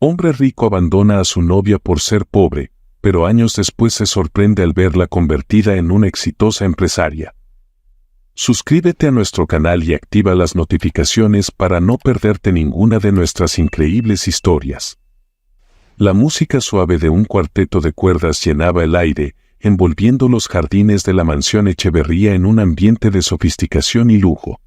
Hombre rico abandona a su novia por ser pobre, pero años después se sorprende al verla convertida en una exitosa empresaria. Suscríbete a nuestro canal y activa las notificaciones para no perderte ninguna de nuestras increíbles historias. La música suave de un cuarteto de cuerdas llenaba el aire, envolviendo los jardines de la mansión Echeverría en un ambiente de sofisticación y lujo.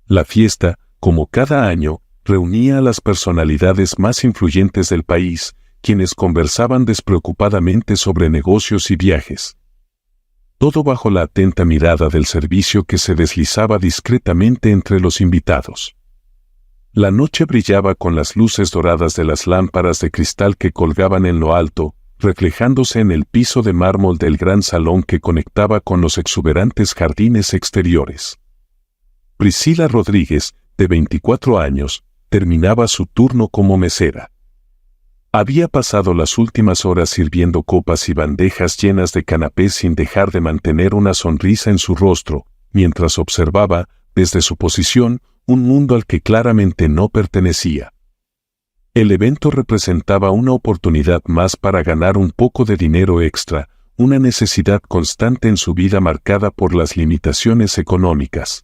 La fiesta, como cada año, reunía a las personalidades más influyentes del país, quienes conversaban despreocupadamente sobre negocios y viajes. Todo bajo la atenta mirada del servicio que se deslizaba discretamente entre los invitados. La noche brillaba con las luces doradas de las lámparas de cristal que colgaban en lo alto, reflejándose en el piso de mármol del gran salón que conectaba con los exuberantes jardines exteriores. Priscila Rodríguez, de 24 años, terminaba su turno como mesera. Había pasado las últimas horas sirviendo copas y bandejas llenas de canapés sin dejar de mantener una sonrisa en su rostro, mientras observaba, desde su posición, un mundo al que claramente no pertenecía. El evento representaba una oportunidad más para ganar un poco de dinero extra, una necesidad constante en su vida marcada por las limitaciones económicas.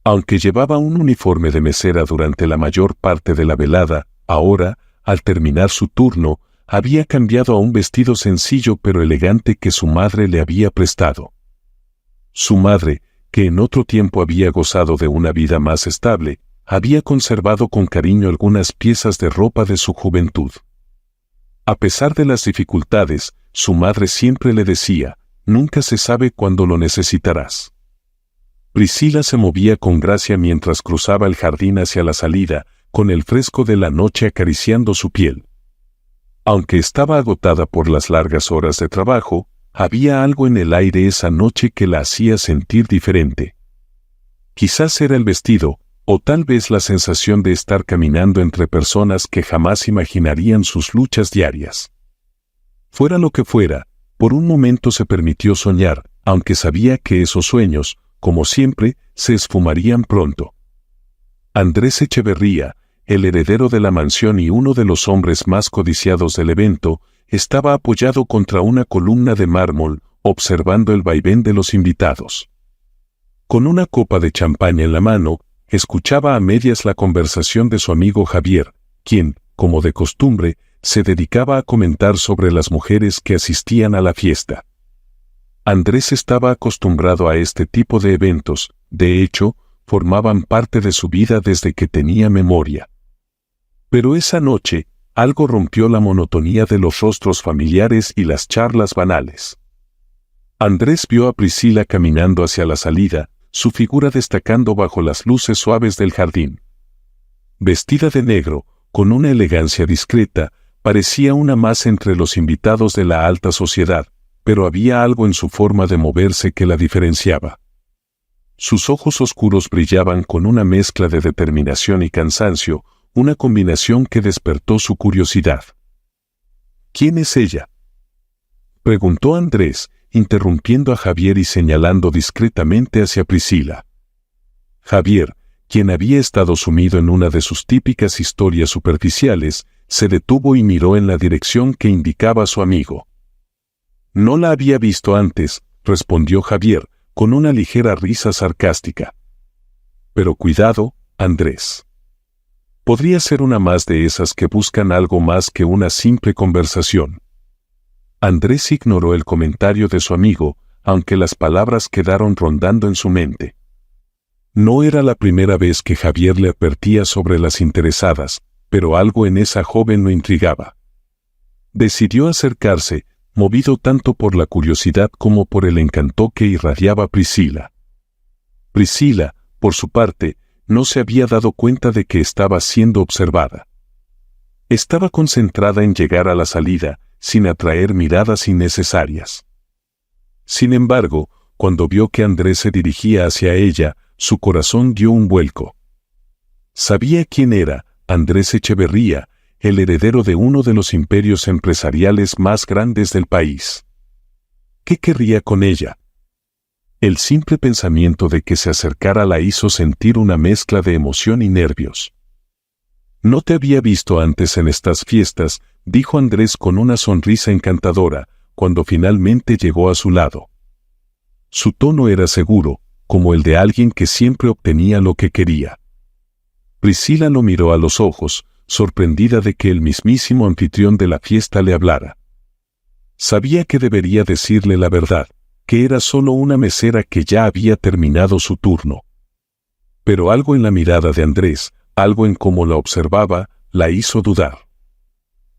Aunque llevaba un uniforme de mesera durante la mayor parte de la velada, ahora, al terminar su turno, había cambiado a un vestido sencillo pero elegante que su madre le había prestado. Su madre, que en otro tiempo había gozado de una vida más estable, había conservado con cariño algunas piezas de ropa de su juventud. A pesar de las dificultades, su madre siempre le decía, «Nunca se sabe cuándo lo necesitarás». Priscila se movía con gracia mientras cruzaba el jardín hacia la salida, con el fresco de la noche acariciando su piel. Aunque estaba agotada por las largas horas de trabajo, había algo en el aire esa noche que la hacía sentir diferente. Quizás era el vestido, o tal vez la sensación de estar caminando entre personas que jamás imaginarían sus luchas diarias. Fuera lo que fuera, por un momento se permitió soñar, aunque sabía que esos sueños, como siempre, se esfumarían pronto. Andrés Echeverría, el heredero de la mansión y uno de los hombres más codiciados del evento, estaba apoyado contra una columna de mármol, observando el vaivén de los invitados. Con una copa de champaña en la mano, escuchaba a medias la conversación de su amigo Javier, quien, como de costumbre, se dedicaba a comentar sobre las mujeres que asistían a la fiesta. Andrés estaba acostumbrado a este tipo de eventos, de hecho, formaban parte de su vida desde que tenía memoria. Pero esa noche, algo rompió la monotonía de los rostros familiares y las charlas banales. Andrés vio a Priscila caminando hacia la salida, su figura destacando bajo las luces suaves del jardín. Vestida de negro, con una elegancia discreta, parecía una más entre los invitados de la alta sociedad, pero había algo en su forma de moverse que la diferenciaba. Sus ojos oscuros brillaban con una mezcla de determinación y cansancio, una combinación que despertó su curiosidad. ¿Quién es ella?, preguntó Andrés, interrumpiendo a Javier y señalando discretamente hacia Priscila. Javier, quien había estado sumido en una de sus típicas historias superficiales, se detuvo y miró en la dirección que indicaba su amigo. «No la había visto antes», respondió Javier, con una ligera risa sarcástica. «Pero cuidado, Andrés. Podría ser una más de esas que buscan algo más que una simple conversación». Andrés ignoró el comentario de su amigo, aunque las palabras quedaron rondando en su mente. No era la primera vez que Javier le advertía sobre las interesadas, pero algo en esa joven lo intrigaba. Decidió acercarse, movido tanto por la curiosidad como por el encanto que irradiaba Priscila. Priscila, por su parte, no se había dado cuenta de que estaba siendo observada. Estaba concentrada en llegar a la salida, sin atraer miradas innecesarias. Sin embargo, cuando vio que Andrés se dirigía hacia ella, su corazón dio un vuelco. Sabía quién era, Andrés Echeverría, el heredero de uno de los imperios empresariales más grandes del país. ¿Qué querría con ella? El simple pensamiento de que se acercara la hizo sentir una mezcla de emoción y nervios. No te había visto antes en estas fiestas, dijo Andrés con una sonrisa encantadora, cuando finalmente llegó a su lado. Su tono era seguro, como el de alguien que siempre obtenía lo que quería. Priscila lo miró a los ojos, sorprendida de que el mismísimo anfitrión de la fiesta le hablara. Sabía que debería decirle la verdad, que era solo una mesera que ya había terminado su turno. Pero algo en la mirada de Andrés, algo en cómo la observaba, la hizo dudar.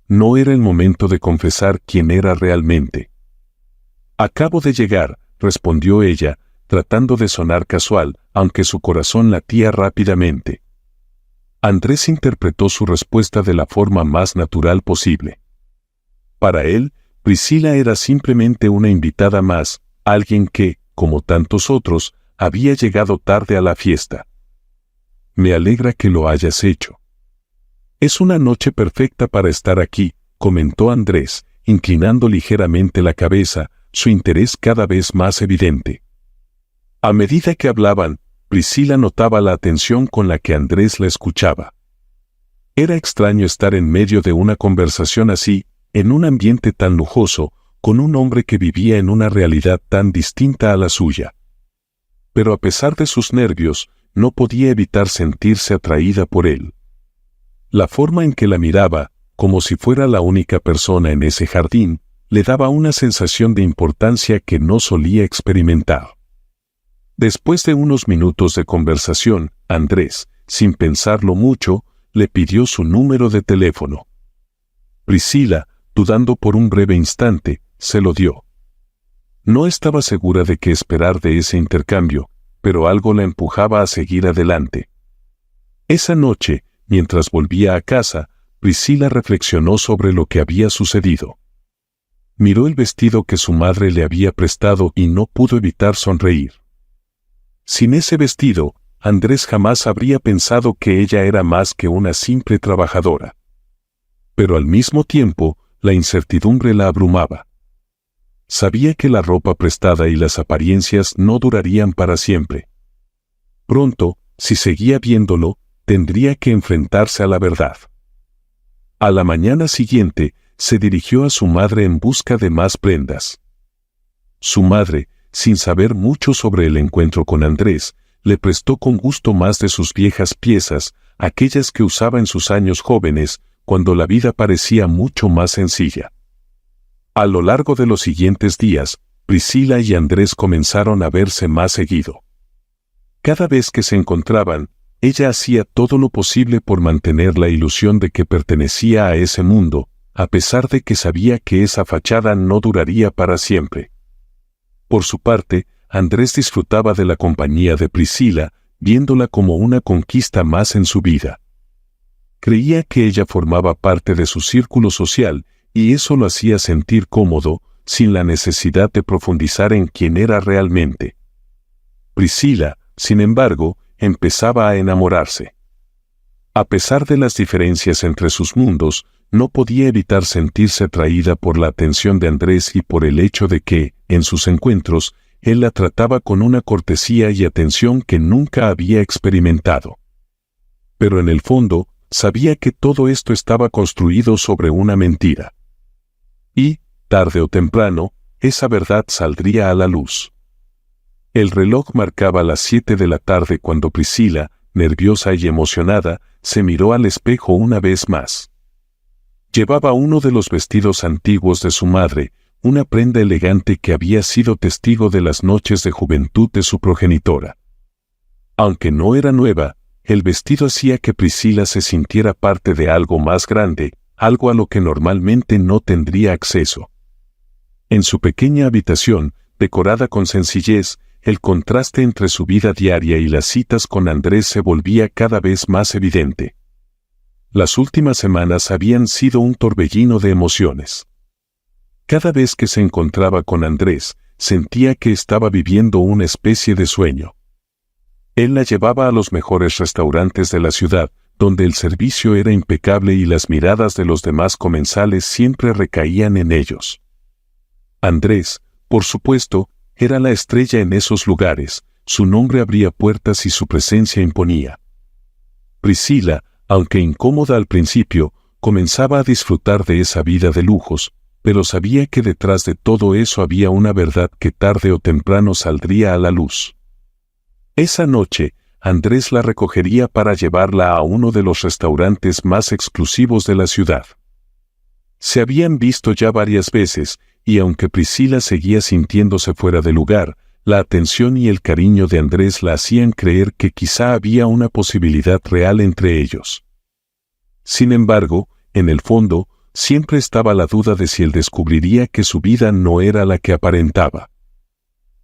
No era el momento de confesar quién era realmente. Acabo de llegar, respondió ella, tratando de sonar casual, aunque su corazón latía rápidamente. Andrés interpretó su respuesta de la forma más natural posible. Para él, Priscila era simplemente una invitada más, alguien que, como tantos otros, había llegado tarde a la fiesta. Me alegra que lo hayas hecho. Es una noche perfecta para estar aquí, comentó Andrés, inclinando ligeramente la cabeza, su interés cada vez más evidente. A medida que hablaban, Priscila notaba la atención con la que Andrés la escuchaba. Era extraño estar en medio de una conversación así, en un ambiente tan lujoso, con un hombre que vivía en una realidad tan distinta a la suya. Pero a pesar de sus nervios, no podía evitar sentirse atraída por él. La forma en que la miraba, como si fuera la única persona en ese jardín, le daba una sensación de importancia que no solía experimentar. Después de unos minutos de conversación, Andrés, sin pensarlo mucho, le pidió su número de teléfono. Priscila, dudando por un breve instante, se lo dio. No estaba segura de qué esperar de ese intercambio, pero algo la empujaba a seguir adelante. Esa noche, mientras volvía a casa, Priscila reflexionó sobre lo que había sucedido. Miró el vestido que su madre le había prestado y no pudo evitar sonreír. Sin ese vestido, Andrés jamás habría pensado que ella era más que una simple trabajadora. Pero al mismo tiempo, la incertidumbre la abrumaba. Sabía que la ropa prestada y las apariencias no durarían para siempre. Pronto, si seguía viéndolo, tendría que enfrentarse a la verdad. A la mañana siguiente, se dirigió a su madre en busca de más prendas. Su madre, sin saber mucho sobre el encuentro con Andrés, le prestó con gusto más de sus viejas piezas, aquellas que usaba en sus años jóvenes, cuando la vida parecía mucho más sencilla. A lo largo de los siguientes días, Priscila y Andrés comenzaron a verse más seguido. Cada vez que se encontraban, ella hacía todo lo posible por mantener la ilusión de que pertenecía a ese mundo, a pesar de que sabía que esa fachada no duraría para siempre. Por su parte, Andrés disfrutaba de la compañía de Priscila, viéndola como una conquista más en su vida. Creía que ella formaba parte de su círculo social, y eso lo hacía sentir cómodo, sin la necesidad de profundizar en quién era realmente. Priscila, sin embargo, empezaba a enamorarse. A pesar de las diferencias entre sus mundos, no podía evitar sentirse atraída por la atención de Andrés y por el hecho de que, en sus encuentros, él la trataba con una cortesía y atención que nunca había experimentado. Pero en el fondo, sabía que todo esto estaba construido sobre una mentira. Y, tarde o temprano, esa verdad saldría a la luz. El reloj marcaba las 7 de la tarde cuando Priscila, nerviosa y emocionada, se miró al espejo una vez más. Llevaba uno de los vestidos antiguos de su madre, una prenda elegante que había sido testigo de las noches de juventud de su progenitora. Aunque no era nueva, el vestido hacía que Priscila se sintiera parte de algo más grande, algo a lo que normalmente no tendría acceso. En su pequeña habitación, decorada con sencillez, el contraste entre su vida diaria y las citas con Andrés se volvía cada vez más evidente. Las últimas semanas habían sido un torbellino de emociones. Cada vez que se encontraba con Andrés, sentía que estaba viviendo una especie de sueño. Él la llevaba a los mejores restaurantes de la ciudad, donde el servicio era impecable y las miradas de los demás comensales siempre recaían en ellos. Andrés, por supuesto, era la estrella en esos lugares, su nombre abría puertas y su presencia imponía. Priscila, Aunque incómoda al principio, comenzaba a disfrutar de esa vida de lujos, pero sabía que detrás de todo eso había una verdad que tarde o temprano saldría a la luz. Esa noche, Andrés la recogería para llevarla a uno de los restaurantes más exclusivos de la ciudad. Se habían visto ya varias veces, y aunque Priscila seguía sintiéndose fuera de lugar, la atención y el cariño de Andrés la hacían creer que quizá había una posibilidad real entre ellos. Sin embargo, en el fondo, siempre estaba la duda de si él descubriría que su vida no era la que aparentaba.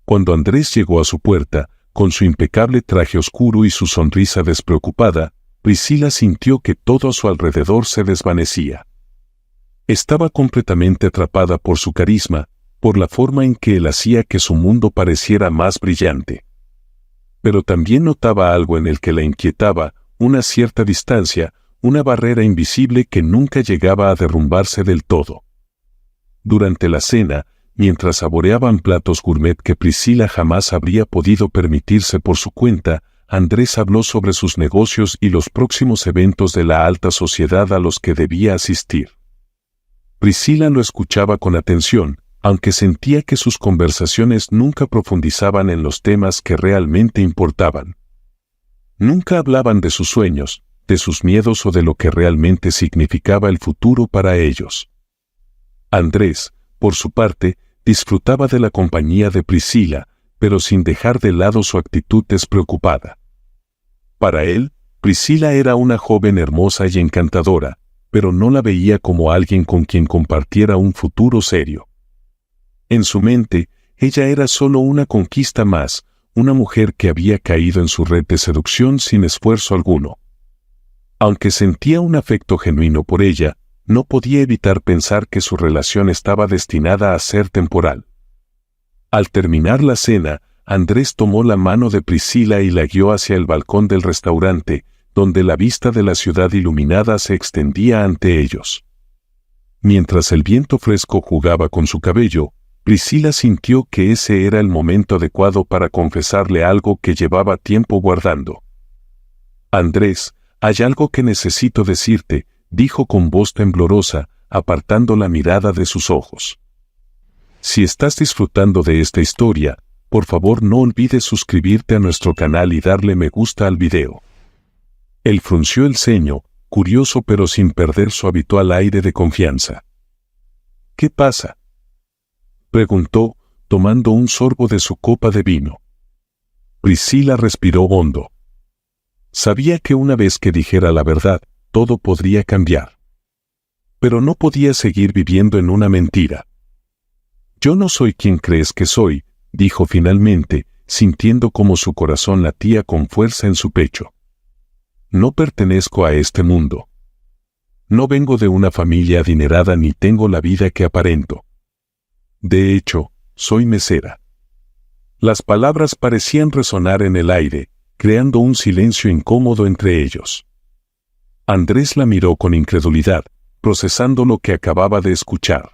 Cuando Andrés llegó a su puerta, con su impecable traje oscuro y su sonrisa despreocupada, Priscila sintió que todo a su alrededor se desvanecía. Estaba completamente atrapada por su carisma, por la forma en que él hacía que su mundo pareciera más brillante. Pero también notaba algo en el que la inquietaba, una cierta distancia, una barrera invisible que nunca llegaba a derrumbarse del todo. Durante la cena, mientras saboreaban platos gourmet que Priscila jamás habría podido permitirse por su cuenta, Andrés habló sobre sus negocios y los próximos eventos de la alta sociedad a los que debía asistir. Priscila lo escuchaba con atención, aunque sentía que sus conversaciones nunca profundizaban en los temas que realmente importaban. Nunca hablaban de sus sueños, de sus miedos o de lo que realmente significaba el futuro para ellos. Andrés, por su parte, disfrutaba de la compañía de Priscila, pero sin dejar de lado su actitud despreocupada. Para él, Priscila era una joven hermosa y encantadora, pero no la veía como alguien con quien compartiera un futuro serio. En su mente, ella era solo una conquista más, una mujer que había caído en su red de seducción sin esfuerzo alguno. Aunque sentía un afecto genuino por ella, no podía evitar pensar que su relación estaba destinada a ser temporal. Al terminar la cena, Andrés tomó la mano de Priscila y la guió hacia el balcón del restaurante, donde la vista de la ciudad iluminada se extendía ante ellos. Mientras el viento fresco jugaba con su cabello, Priscila sintió que ese era el momento adecuado para confesarle algo que llevaba tiempo guardando. «Andrés, hay algo que necesito decirte», dijo con voz temblorosa, apartando la mirada de sus ojos. «Si estás disfrutando de esta historia, por favor no olvides suscribirte a nuestro canal y darle me gusta al video». Él frunció el ceño, curioso pero sin perder su habitual aire de confianza. «¿Qué pasa?», preguntó, tomando un sorbo de su copa de vino. Priscila respiró hondo. Sabía que una vez que dijera la verdad, todo podría cambiar. Pero no podía seguir viviendo en una mentira. «Yo no soy quien crees que soy», dijo finalmente, sintiendo como su corazón latía con fuerza en su pecho. «No pertenezco a este mundo. No vengo de una familia adinerada ni tengo la vida que aparento. De hecho, soy mesera». Las palabras parecían resonar en el aire, creando un silencio incómodo entre ellos. Andrés la miró con incredulidad, procesando lo que acababa de escuchar.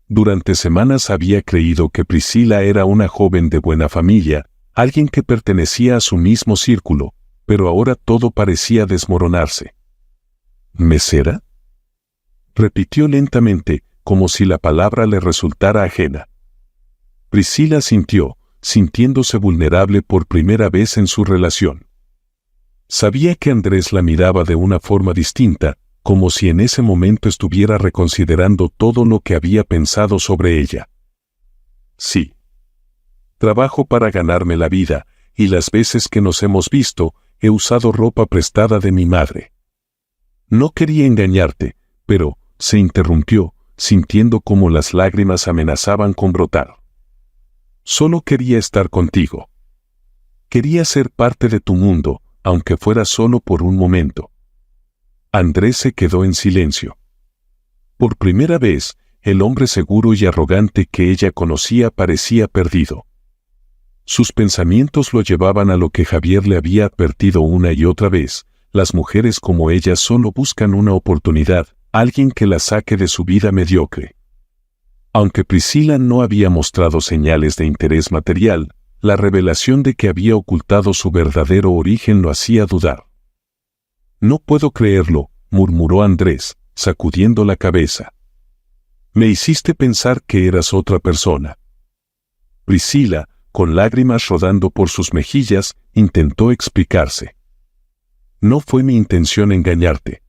Durante semanas había creído que Priscila era una joven de buena familia, alguien que pertenecía a su mismo círculo, pero ahora todo parecía desmoronarse. «¿Mesera?», repitió lentamente, como si la palabra le resultara ajena. Priscila sintiéndose vulnerable por primera vez en su relación. Sabía que Andrés la miraba de una forma distinta, como si en ese momento estuviera reconsiderando todo lo que había pensado sobre ella. «Sí. Trabajo para ganarme la vida, y las veces que nos hemos visto, he usado ropa prestada de mi madre». «No quería engañarte», pero, se interrumpió, sintiendo como las lágrimas amenazaban con brotar. «Solo quería estar contigo. Quería ser parte de tu mundo, aunque fuera solo por un momento». Andrés se quedó en silencio. Por primera vez, el hombre seguro y arrogante que ella conocía parecía perdido. Sus pensamientos lo llevaban a lo que Javier le había advertido una y otra vez: las mujeres como ella solo buscan una oportunidad, alguien que la saque de su vida mediocre. Aunque Priscila no había mostrado señales de interés material, la revelación de que había ocultado su verdadero origen lo hacía dudar. No puedo creerlo, murmuró Andrés, sacudiendo la cabeza. Me hiciste pensar que eras otra persona. Priscila, con lágrimas rodando por sus mejillas, intentó explicarse. No fue mi intención engañarte.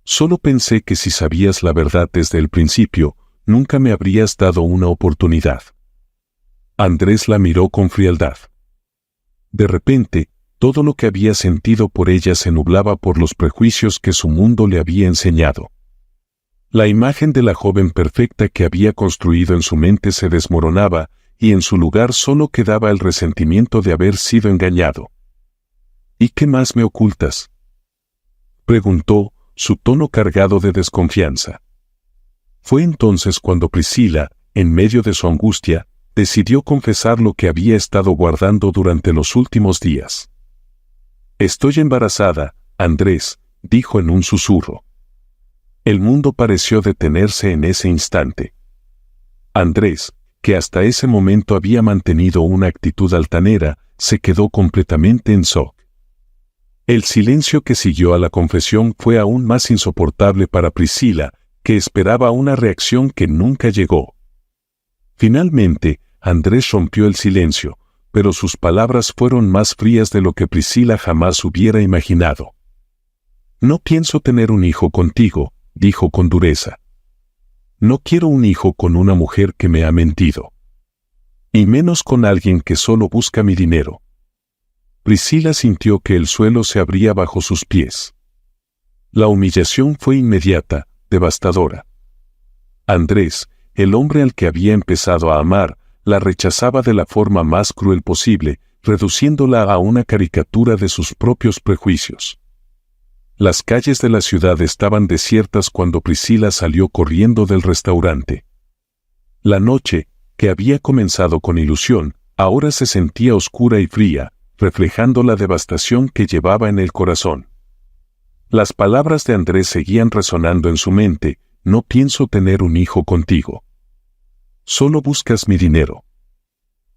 Solo pensé que si sabías la verdad desde el principio, nunca me habrías dado una oportunidad. Andrés la miró con frialdad. De repente, todo lo que había sentido por ella se nublaba por los prejuicios que su mundo le había enseñado. La imagen de la joven perfecta que había construido en su mente se desmoronaba, y en su lugar solo quedaba el resentimiento de haber sido engañado. ¿Y qué más me ocultas?, preguntó, su tono cargado de desconfianza. Fue entonces cuando Priscila, en medio de su angustia, decidió confesar lo que había estado guardando durante los últimos días. Estoy embarazada, Andrés, dijo en un susurro. El mundo pareció detenerse en ese instante. Andrés, que hasta ese momento había mantenido una actitud altanera, se quedó completamente en shock. El silencio que siguió a la confesión fue aún más insoportable para Priscila, que esperaba una reacción que nunca llegó. Finalmente, Andrés rompió el silencio, pero sus palabras fueron más frías de lo que Priscila jamás hubiera imaginado. No pienso tener un hijo contigo, dijo con dureza. No quiero un hijo con una mujer que me ha mentido. Y menos con alguien que solo busca mi dinero. Priscila sintió que el suelo se abría bajo sus pies. La humillación fue inmediata, devastadora. Andrés, el hombre al que había empezado a amar, la rechazaba de la forma más cruel posible, reduciéndola a una caricatura de sus propios prejuicios. Las calles de la ciudad estaban desiertas cuando Priscila salió corriendo del restaurante. La noche, que había comenzado con ilusión, ahora se sentía oscura y fría, reflejando la devastación que llevaba en el corazón. Las palabras de Andrés seguían resonando en su mente: no pienso tener un hijo contigo. Solo buscas mi dinero.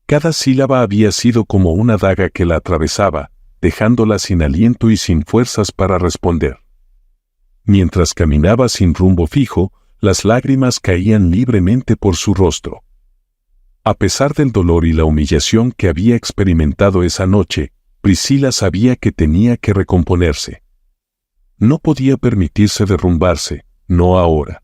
Cada sílaba había sido como una daga que la atravesaba, dejándola sin aliento y sin fuerzas para responder. Mientras caminaba sin rumbo fijo, las lágrimas caían libremente por su rostro. A pesar del dolor y la humillación que había experimentado esa noche, Priscila sabía que tenía que recomponerse. No podía permitirse derrumbarse, no ahora.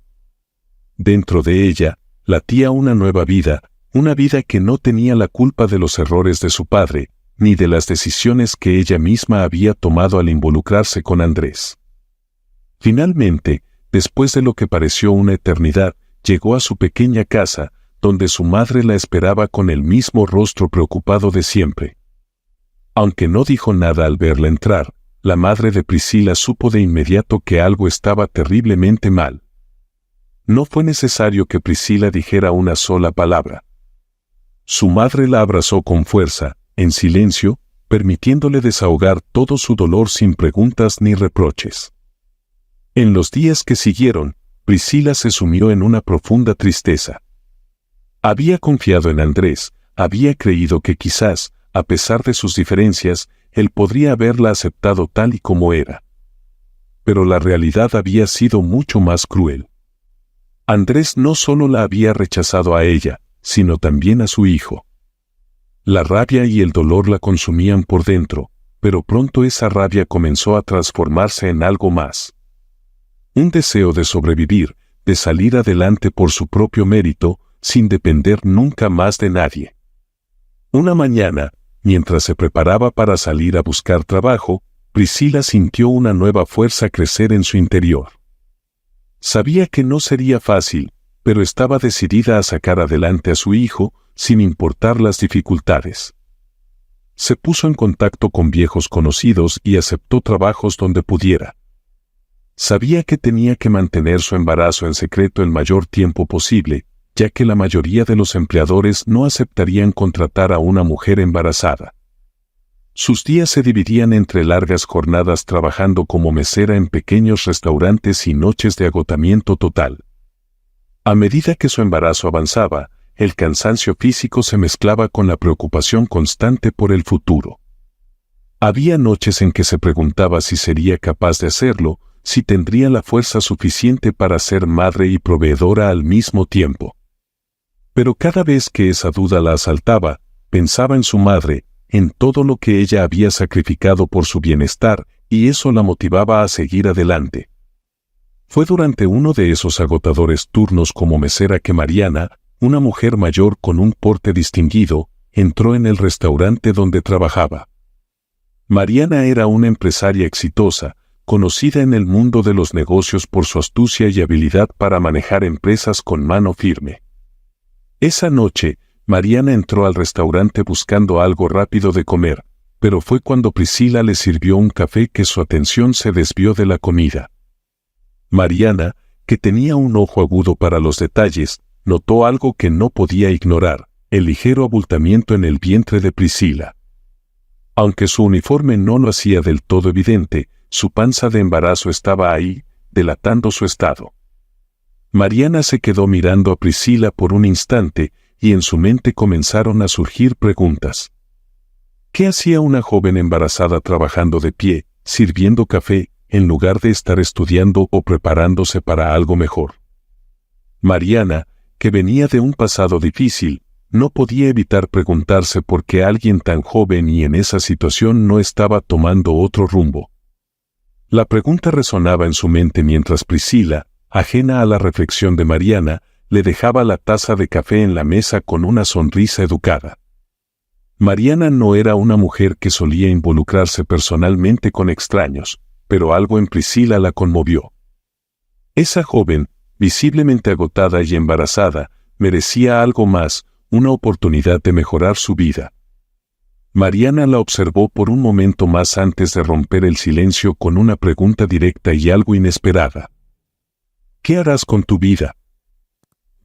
Dentro de ella, latía una nueva vida, una vida que no tenía la culpa de los errores de su padre, ni de las decisiones que ella misma había tomado al involucrarse con Andrés. Finalmente, después de lo que pareció una eternidad, llegó a su pequeña casa, donde su madre la esperaba con el mismo rostro preocupado de siempre. Aunque no dijo nada al verla entrar, la madre de Priscila supo de inmediato que algo estaba terriblemente mal. No fue necesario que Priscila dijera una sola palabra. Su madre la abrazó con fuerza, en silencio, permitiéndole desahogar todo su dolor sin preguntas ni reproches. En los días que siguieron, Priscila se sumió en una profunda tristeza. Había confiado en Andrés, había creído que quizás, a pesar de sus diferencias, él podría haberla aceptado tal y como era. Pero la realidad había sido mucho más cruel. Andrés no solo la había rechazado a ella, sino también a su hijo. La rabia y el dolor la consumían por dentro, pero pronto esa rabia comenzó a transformarse en algo más. Un deseo de sobrevivir, de salir adelante por su propio mérito, sin depender nunca más de nadie. Una mañana, mientras se preparaba para salir a buscar trabajo, Priscila sintió una nueva fuerza crecer en su interior. Sabía que no sería fácil, pero estaba decidida a sacar adelante a su hijo, sin importar las dificultades. Se puso en contacto con viejos conocidos y aceptó trabajos donde pudiera. Sabía que tenía que mantener su embarazo en secreto el mayor tiempo posible, ya que la mayoría de los empleadores no aceptarían contratar a una mujer embarazada. Sus días se dividían entre largas jornadas trabajando como mesera en pequeños restaurantes y noches de agotamiento total. A medida que su embarazo avanzaba, el cansancio físico se mezclaba con la preocupación constante por el futuro. Había noches en que se preguntaba si sería capaz de hacerlo, si tendría la fuerza suficiente para ser madre y proveedora al mismo tiempo. Pero cada vez que esa duda la asaltaba, pensaba en su madre, en todo lo que ella había sacrificado por su bienestar, y eso la motivaba a seguir adelante. Fue durante uno de esos agotadores turnos como mesera que Mariana, una mujer mayor con un porte distinguido, entró en el restaurante donde trabajaba. Mariana era una empresaria exitosa, conocida en el mundo de los negocios por su astucia y habilidad para manejar empresas con mano firme. Esa noche, Mariana entró al restaurante buscando algo rápido de comer, pero fue cuando Priscila le sirvió un café que su atención se desvió de la comida. Mariana, que tenía un ojo agudo para los detalles, notó algo que no podía ignorar, el ligero abultamiento en el vientre de Priscila. Aunque su uniforme no lo hacía del todo evidente, su panza de embarazo estaba ahí, delatando su estado. Mariana se quedó mirando a Priscila por un instante, y en su mente comenzaron a surgir preguntas. ¿Qué hacía una joven embarazada trabajando de pie, sirviendo café, en lugar de estar estudiando o preparándose para algo mejor? Mariana, que venía de un pasado difícil, no podía evitar preguntarse por qué alguien tan joven y en esa situación no estaba tomando otro rumbo. La pregunta resonaba en su mente mientras Priscila, ajena a la reflexión de Mariana, le dejaba la taza de café en la mesa con una sonrisa educada. Mariana no era una mujer que solía involucrarse personalmente con extraños, pero algo en Priscila la conmovió. Esa joven, visiblemente agotada y embarazada, merecía algo más, una oportunidad de mejorar su vida. Mariana la observó por un momento más antes de romper el silencio con una pregunta directa y algo inesperada. ¿Qué harás con tu vida?,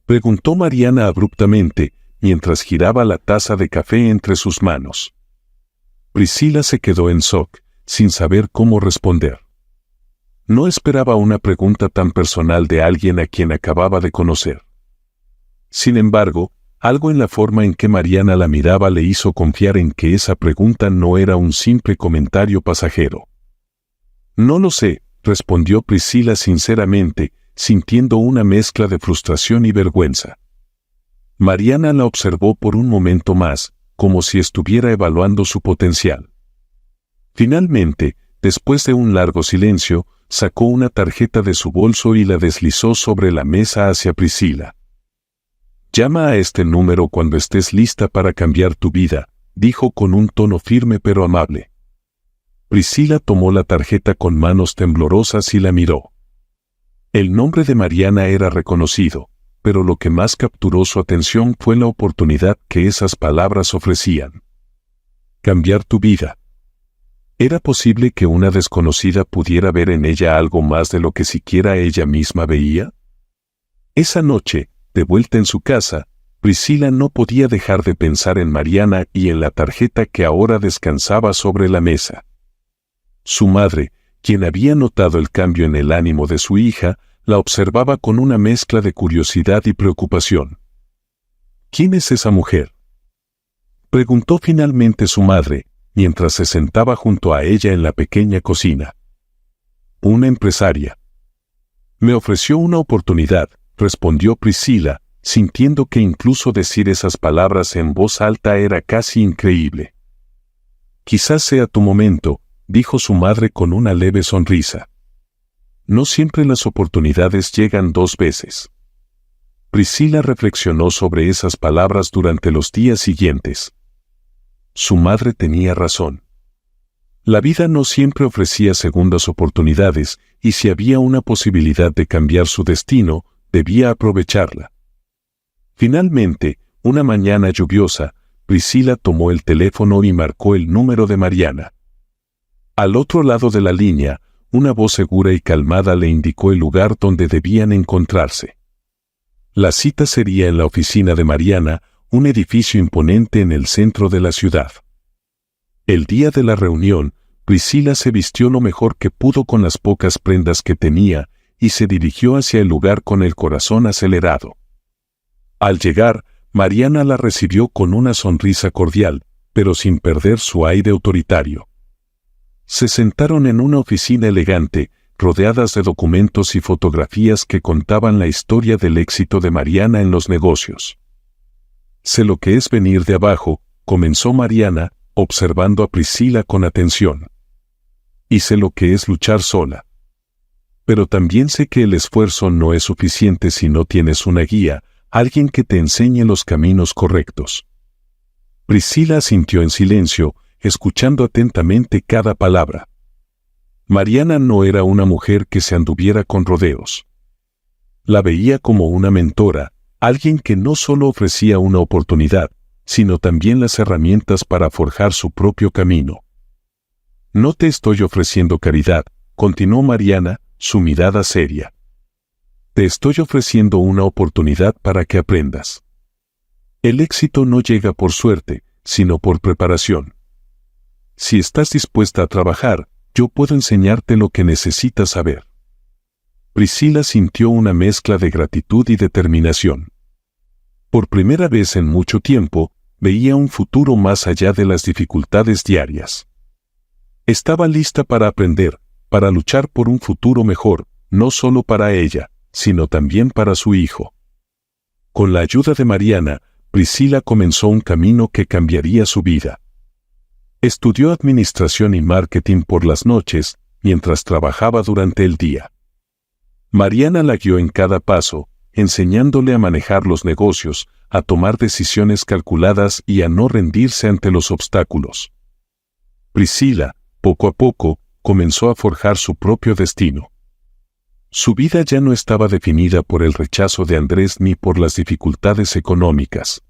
preguntó Mariana abruptamente, mientras giraba la taza de café entre sus manos. Priscila se quedó en shock, sin saber cómo responder. No esperaba una pregunta tan personal de alguien a quien acababa de conocer. Sin embargo, algo en la forma en que Mariana la miraba le hizo confiar en que esa pregunta no era un simple comentario pasajero. No lo sé, respondió Priscila sinceramente, sintiendo una mezcla de frustración y vergüenza. Mariana la observó por un momento más, como si estuviera evaluando su potencial. Finalmente, después de un largo silencio, sacó una tarjeta de su bolso y la deslizó sobre la mesa hacia Priscila. «Llama a este número cuando estés lista para cambiar tu vida», dijo con un tono firme pero amable. Priscila tomó la tarjeta con manos temblorosas y la miró. El nombre de Mariana era reconocido, pero lo que más capturó su atención fue la oportunidad que esas palabras ofrecían. Cambiar tu vida. ¿Era posible que una desconocida pudiera ver en ella algo más de lo que siquiera ella misma veía? Esa noche, de vuelta en su casa, Priscila no podía dejar de pensar en Mariana y en la tarjeta que ahora descansaba sobre la mesa. Su madre, quien había notado el cambio en el ánimo de su hija, la observaba con una mezcla de curiosidad y preocupación. ¿Quién es esa mujer?, preguntó finalmente su madre, mientras se sentaba junto a ella en la pequeña cocina. Una empresaria. Me ofreció una oportunidad, respondió Priscila, sintiendo que incluso decir esas palabras en voz alta era casi increíble. Quizás sea tu momento, dijo su madre con una leve sonrisa. No siempre las oportunidades llegan dos veces. Priscila reflexionó sobre esas palabras durante los días siguientes. Su madre tenía razón. La vida no siempre ofrecía segundas oportunidades, y si había una posibilidad de cambiar su destino, debía aprovecharla. Finalmente, una mañana lluviosa, Priscila tomó el teléfono y marcó el número de Mariana. Al otro lado de la línea, una voz segura y calmada le indicó el lugar donde debían encontrarse. La cita sería en la oficina de Mariana, un edificio imponente en el centro de la ciudad. El día de la reunión, Priscila se vistió lo mejor que pudo con las pocas prendas que tenía, y se dirigió hacia el lugar con el corazón acelerado. Al llegar, Mariana la recibió con una sonrisa cordial, pero sin perder su aire autoritario. Se sentaron en una oficina elegante, rodeadas de documentos y fotografías que contaban la historia del éxito de Mariana en los negocios. Sé lo que es venir de abajo, comenzó Mariana, observando a Priscila con atención. Y sé lo que es luchar sola. Pero también sé que el esfuerzo no es suficiente si no tienes una guía, alguien que te enseñe los caminos correctos. Priscila asintió en silencio, escuchando atentamente cada palabra. Mariana no era una mujer que se anduviera con rodeos. La veía como una mentora, alguien que no solo ofrecía una oportunidad, sino también las herramientas para forjar su propio camino. No te estoy ofreciendo caridad, continuó Mariana, su mirada seria. Te estoy ofreciendo una oportunidad para que aprendas. El éxito no llega por suerte, sino por preparación. Si estás dispuesta a trabajar, yo puedo enseñarte lo que necesitas saber. Priscila sintió una mezcla de gratitud y determinación. Por primera vez en mucho tiempo, veía un futuro más allá de las dificultades diarias. Estaba lista para aprender, para luchar por un futuro mejor, no solo para ella, sino también para su hijo. Con la ayuda de Mariana, Priscila comenzó un camino que cambiaría su vida. Estudió administración y marketing por las noches, mientras trabajaba durante el día. Mariana la guió en cada paso, enseñándole a manejar los negocios, a tomar decisiones calculadas y a no rendirse ante los obstáculos. Priscila, poco a poco, comenzó a forjar su propio destino. Su vida ya no estaba definida por el rechazo de Andrés ni por las dificultades económicas.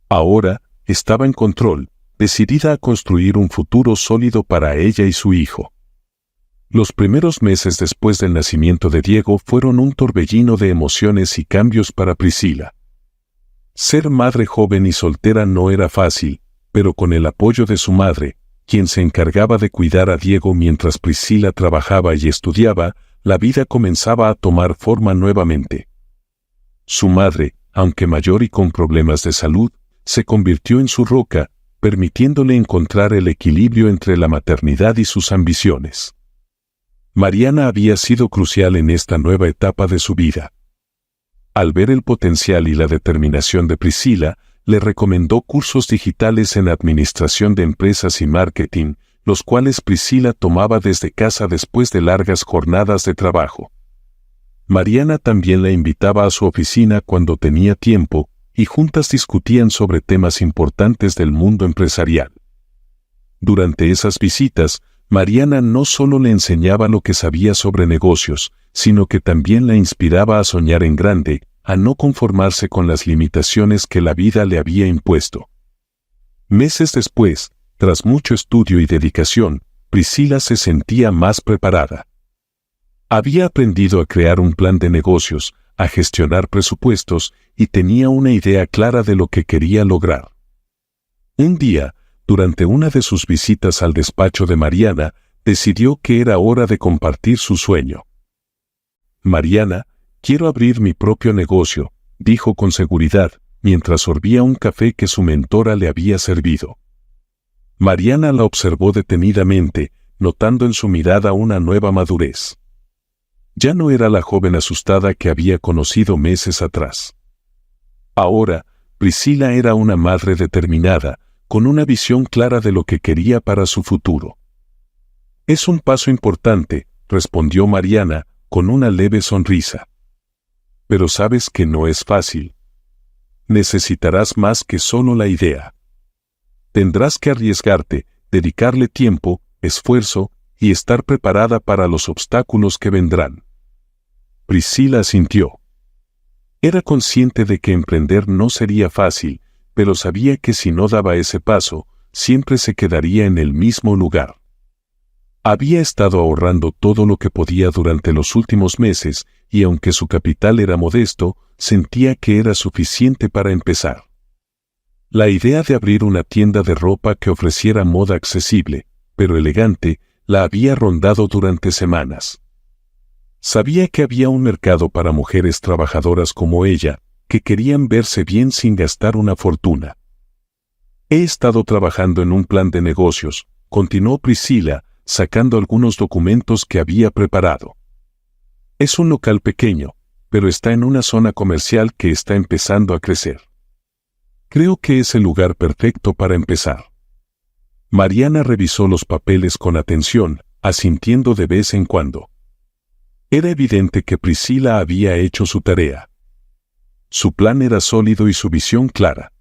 Ahora, estaba en control, decidida a construir un futuro sólido para ella y su hijo. Los primeros meses después del nacimiento de Diego fueron un torbellino de emociones y cambios para Priscila. Ser madre joven y soltera no era fácil, pero con el apoyo de su madre, quien se encargaba de cuidar a Diego mientras Priscila trabajaba y estudiaba, la vida comenzaba a tomar forma nuevamente. Su madre, aunque mayor y con problemas de salud, se convirtió en su roca, permitiéndole encontrar el equilibrio entre la maternidad y sus ambiciones. Mariana había sido crucial en esta nueva etapa de su vida. Al ver el potencial y la determinación de Priscila, le recomendó cursos digitales en administración de empresas y marketing, los cuales Priscila tomaba desde casa después de largas jornadas de trabajo. Mariana también la invitaba a su oficina cuando tenía tiempo, y juntas discutían sobre temas importantes del mundo empresarial. Durante esas visitas, Mariana no solo le enseñaba lo que sabía sobre negocios, sino que también la inspiraba a soñar en grande, a no conformarse con las limitaciones que la vida le había impuesto. Meses después, tras mucho estudio y dedicación, Priscila se sentía más preparada. Había aprendido a crear un plan de negocios, a gestionar presupuestos y tenía una idea clara de lo que quería lograr. Un día, durante una de sus visitas al despacho de Mariana, decidió que era hora de compartir su sueño. Mariana, quiero abrir mi propio negocio, dijo con seguridad, mientras sorbía un café que su mentora le había servido. Mariana la observó detenidamente, notando en su mirada una nueva madurez. Ya no era la joven asustada que había conocido meses atrás. Ahora, Priscila era una madre determinada, con una visión clara de lo que quería para su futuro. Es un paso importante, respondió Mariana, con una leve sonrisa. Pero sabes que no es fácil. Necesitarás más que solo la idea. Tendrás que arriesgarte, dedicarle tiempo, esfuerzo, y estar preparada para los obstáculos que vendrán. Priscila asintió. Era consciente de que emprender no sería fácil, pero sabía que si no daba ese paso, siempre se quedaría en el mismo lugar. Había estado ahorrando todo lo que podía durante los últimos meses, y aunque su capital era modesto, sentía que era suficiente para empezar. La idea de abrir una tienda de ropa que ofreciera moda accesible, pero elegante, la había rondado durante semanas. Sabía que había un mercado para mujeres trabajadoras como ella, que querían verse bien sin gastar una fortuna. He estado trabajando en un plan de negocios, continuó Priscila, sacando algunos documentos que había preparado. Es un local pequeño, pero está en una zona comercial que está empezando a crecer. Creo que es el lugar perfecto para empezar. Mariana revisó los papeles con atención, asintiendo de vez en cuando. Era evidente que Priscila había hecho su tarea. Su plan era sólido y su visión clara.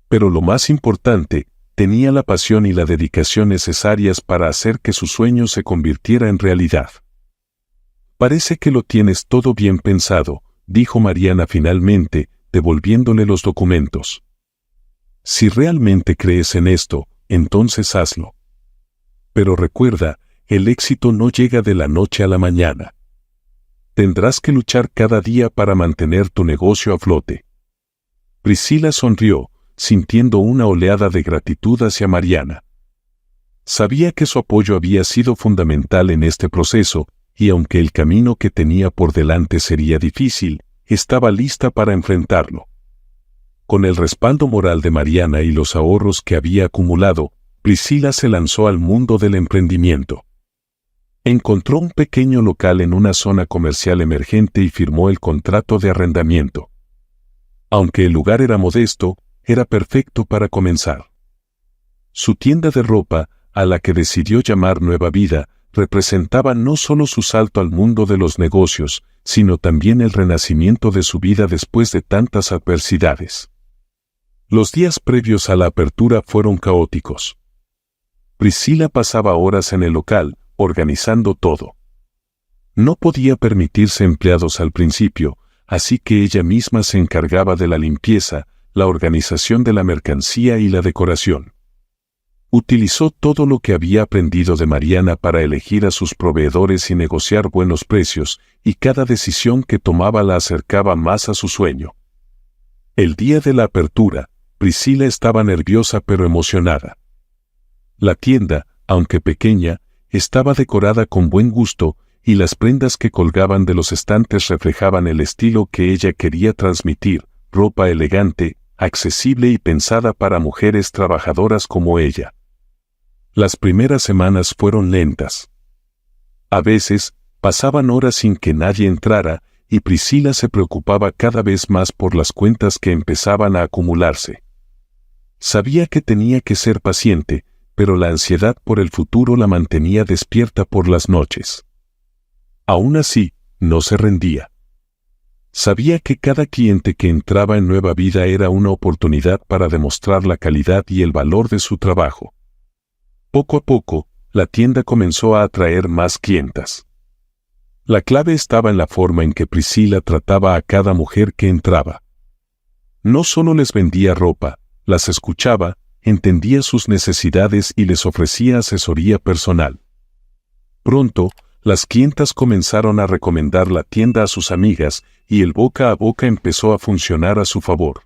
Pero lo más importante, tenía la pasión y la dedicación necesarias para hacer que su sueño se convirtiera en realidad. Parece que lo tienes todo bien pensado, dijo Mariana finalmente, devolviéndole los documentos. Si realmente crees en esto, entonces hazlo. Pero recuerda, el éxito no llega de la noche a la mañana. Tendrás que luchar cada día para mantener tu negocio a flote. Priscila sonrió, sintiendo una oleada de gratitud hacia Mariana. Sabía que su apoyo había sido fundamental en este proceso, y aunque el camino que tenía por delante sería difícil, estaba lista para enfrentarlo. Con el respaldo moral de Mariana y los ahorros que había acumulado, Priscila se lanzó al mundo del emprendimiento. Encontró un pequeño local en una zona comercial emergente y firmó el contrato de arrendamiento. Aunque el lugar era modesto, era perfecto para comenzar. Su tienda de ropa, a la que decidió llamar Nueva Vida, representaba no solo su salto al mundo de los negocios, sino también el renacimiento de su vida después de tantas adversidades. Los días previos a la apertura fueron caóticos. Priscila pasaba horas en el local, organizando todo. No podía permitirse empleados al principio, así que ella misma se encargaba de la limpieza, la organización de la mercancía y la decoración. Utilizó todo lo que había aprendido de Mariana para elegir a sus proveedores y negociar buenos precios, y cada decisión que tomaba la acercaba más a su sueño. El día de la apertura, Priscila estaba nerviosa pero emocionada. La tienda, aunque pequeña, estaba decorada con buen gusto, y las prendas que colgaban de los estantes reflejaban el estilo que ella quería transmitir, ropa elegante, accesible y pensada para mujeres trabajadoras como ella. Las primeras semanas fueron lentas. A veces, pasaban horas sin que nadie entrara, y Priscila se preocupaba cada vez más por las cuentas que empezaban a acumularse. Sabía que tenía que ser paciente, pero la ansiedad por el futuro la mantenía despierta por las noches. Aún así, no se rendía. Sabía que cada cliente que entraba en Nueva Vida era una oportunidad para demostrar la calidad y el valor de su trabajo. Poco a poco, la tienda comenzó a atraer más clientas. La clave estaba en la forma en que Priscila trataba a cada mujer que entraba. No solo les vendía ropa, las escuchaba, entendía sus necesidades y les ofrecía asesoría personal. Pronto, las clientas comenzaron a recomendar la tienda a sus amigas y el boca a boca empezó a funcionar a su favor.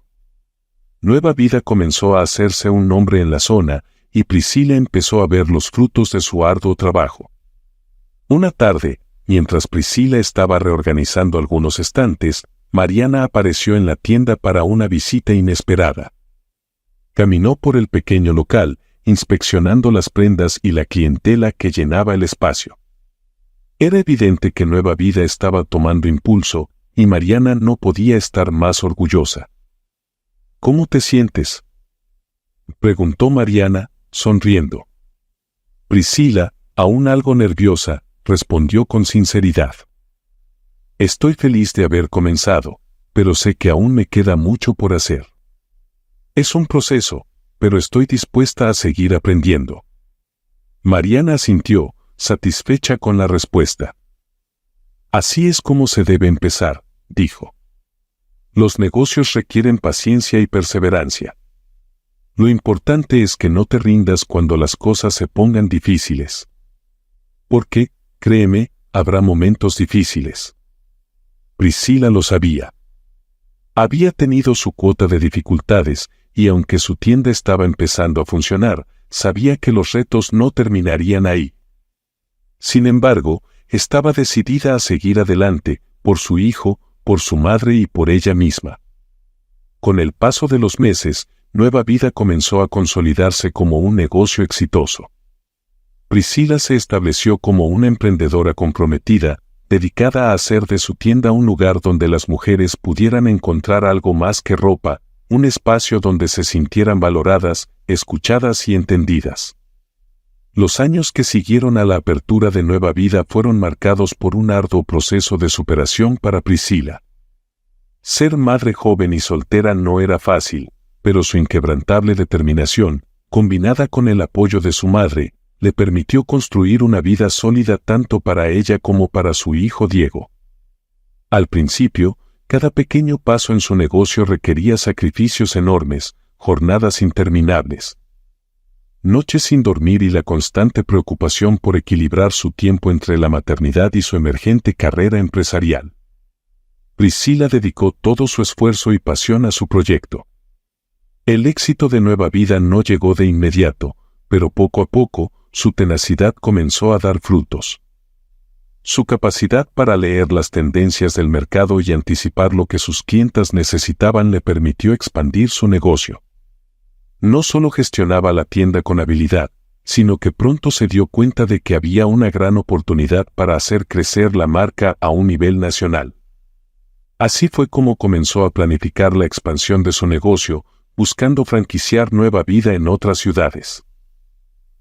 Nueva Vida comenzó a hacerse un nombre en la zona y Priscila empezó a ver los frutos de su arduo trabajo. Una tarde, mientras Priscila estaba reorganizando algunos estantes, Mariana apareció en la tienda para una visita inesperada. Caminó por el pequeño local, inspeccionando las prendas y la clientela que llenaba el espacio. Era evidente que Nueva Vida estaba tomando impulso, y Mariana no podía estar más orgullosa. ¿Cómo te sientes?, preguntó Mariana, sonriendo. Priscila, aún algo nerviosa, respondió con sinceridad. Estoy feliz de haber comenzado, pero sé que aún me queda mucho por hacer. Es un proceso, pero estoy dispuesta a seguir aprendiendo. Mariana asintió, satisfecha con la respuesta. Así es como se debe empezar, dijo. Los negocios requieren paciencia y perseverancia. Lo importante es que no te rindas cuando las cosas se pongan difíciles. Porque, créeme, habrá momentos difíciles. Priscila lo sabía. Había tenido su cuota de dificultades, y aunque su tienda estaba empezando a funcionar, sabía que los retos no terminarían ahí. Sin embargo, estaba decidida a seguir adelante, por su hijo, por su madre y por ella misma. Con el paso de los meses, Nueva Vida comenzó a consolidarse como un negocio exitoso. Priscila se estableció como una emprendedora comprometida, dedicada a hacer de su tienda un lugar donde las mujeres pudieran encontrar algo más que ropa, un espacio donde se sintieran valoradas, escuchadas y entendidas. Los años que siguieron a la apertura de Nueva Vida fueron marcados por un arduo proceso de superación para Priscila. Ser madre joven y soltera no era fácil, pero su inquebrantable determinación, combinada con el apoyo de su madre, le permitió construir una vida sólida tanto para ella como para su hijo Diego. Al principio, cada pequeño paso en su negocio requería sacrificios enormes, jornadas interminables, noches sin dormir y la constante preocupación por equilibrar su tiempo entre la maternidad y su emergente carrera empresarial. Priscila dedicó todo su esfuerzo y pasión a su proyecto. El éxito de Nueva Vida no llegó de inmediato, pero poco a poco, su tenacidad comenzó a dar frutos. Su capacidad para leer las tendencias del mercado y anticipar lo que sus clientas necesitaban le permitió expandir su negocio. No solo gestionaba la tienda con habilidad, sino que pronto se dio cuenta de que había una gran oportunidad para hacer crecer la marca a un nivel nacional. Así fue como comenzó a planificar la expansión de su negocio, buscando franquiciar Nueva Vida en otras ciudades.